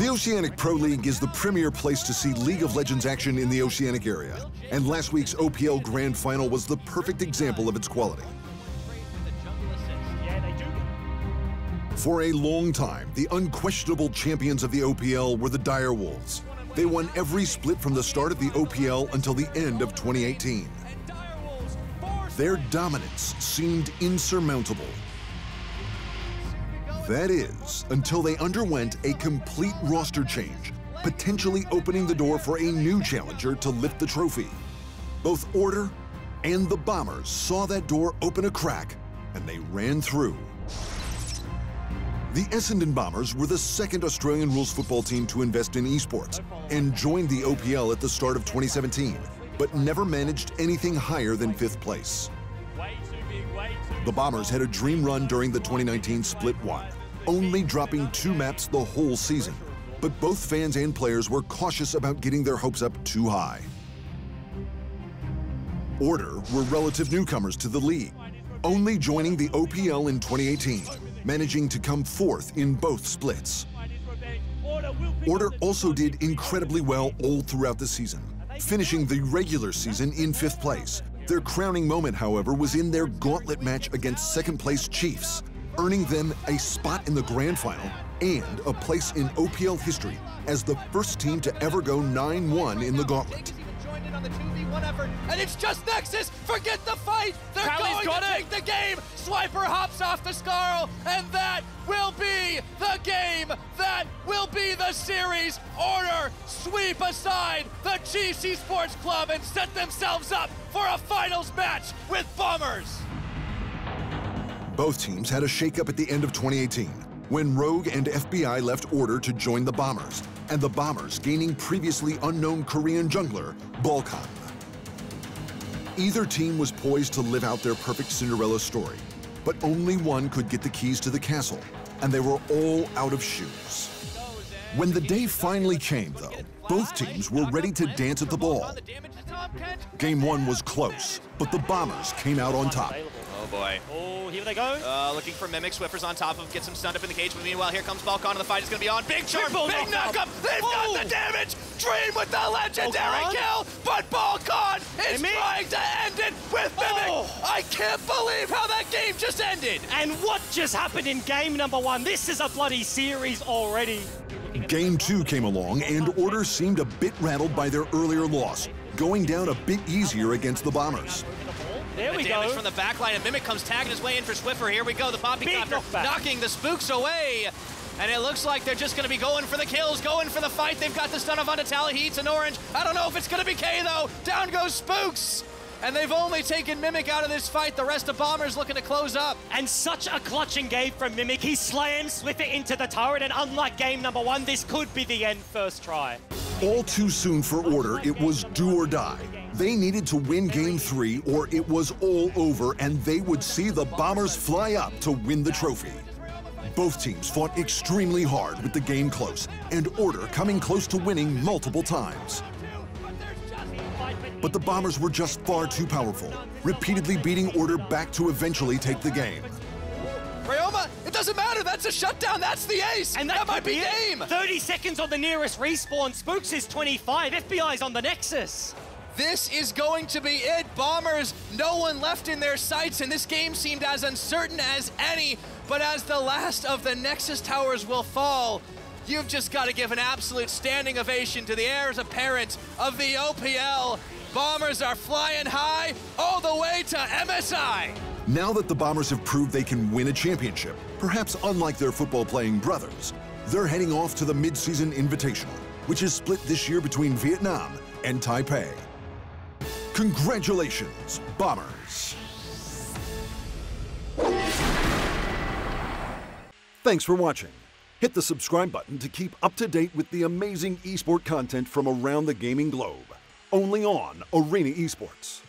The Oceanic Pro League is the premier place to see League of Legends action in the Oceanic area, and last week's OPL Grand Final was the perfect example of its quality. For a long time, the unquestionable champions of the OPL were the Dire Wolves. They won every split from the start of the OPL until the end of 2018. Their dominance seemed insurmountable. That is, until they underwent a complete roster change, potentially opening the door for a new challenger to lift the trophy. Both Order and the Bombers saw that door open a crack, and they ran through. The Essendon Bombers were the second Australian rules football team to invest in esports and joined the OPL at the start of 2017, but never managed anything higher than 5th place. The Bombers had a dream run during the 2019 Split 1, only dropping 2 maps the whole season, but both fans and players were cautious about getting their hopes up too high. Order were relative newcomers to the league, only joining the OPL in 2018. Managing to come 4th in both splits. Order also did incredibly well all throughout the season, finishing the regular season in 5th place. Their crowning moment, however, was in their gauntlet match against 2nd place Chiefs, earning them a spot in the grand final and a place in OPL history as the first team to ever go 9-1 in the gauntlet. On the 2v1 effort, and it's just Nexus. Forget the fight. They're going to take the game. Swiper hops off the Scarl, and that will be the game. That will be the series. Order sweep aside the Chiefs Esports Club and set themselves up for a finals match with Bombers. Both teams had a shakeup at the end of 2018 when Rogue and FBI left Order to join the Bombers, and the Bombers gaining previously unknown Korean jungler, Balkan. Either team was poised to live out their perfect Cinderella story, but only one could get the keys to the castle, and they were all out of shoes. When the day finally came, though, both teams were ready to dance at the ball. Game 1 was close, but the Bombers came out on top. Oh boy. Oh, here they go. Looking for Mimic. Swiffer's on top of him, gets him stunned up in the cage. But meanwhile, here comes Balkan, and the fight is going to be on. Big charm, big knockup. They've got the damage. Dream with the legendary kill, but Balkan is trying to end it with Mimic. I can't believe how that game just ended. And what just happened in game number 1? This is a bloody series already. Game 2 came along, and Order seemed a bit rattled by their earlier loss, going down a bit easier against the Bombers. There we damage go. From the backline, and Mimic comes tagging his way in for Swiffer. Here we go, the Poppycopter knocking the spooks away. And it looks like they're just going to be going for the kills, going for the fight. They've got the stun of Undetalent. He eats an orange. I don't know if it's going to be K, though. Down goes Spooks. And they've only taken Mimic out of this fight. The rest of Bombers looking to close up. And such a clutch engage from Mimic. He slams Swiffer into the turret, and unlike game number 1, this could be the end first try. All too soon for Order, it was do or die. They needed to win Game 3 or it was all over, and they would see the Bombers fly up to win the trophy. Both teams fought extremely hard with the game close, and Order coming close to winning multiple times. But the Bombers were just far too powerful, repeatedly beating Order back to eventually take the game. Ryoma, it doesn't matter, that's a shutdown, that's the ace, and that might be game! 30 seconds on the nearest respawn, Spooks is 25, FBI's on the Nexus. This is going to be it. Bombers, no one left in their sights, and this game seemed as uncertain as any, but as the last of the Nexus towers will fall, you've just got to give an absolute standing ovation to the heirs apparent of the OPL. Bombers are flying high all the way to MSI. Now that the Bombers have proved they can win a championship, perhaps unlike their football-playing brothers, they're heading off to the mid-season invitational, which is split this year between Vietnam and Taipei. Congratulations, Bombers! Thanks for watching. Hit the subscribe button to keep up to date with the amazing eSport content from around the gaming globe. Only on Arena Esports.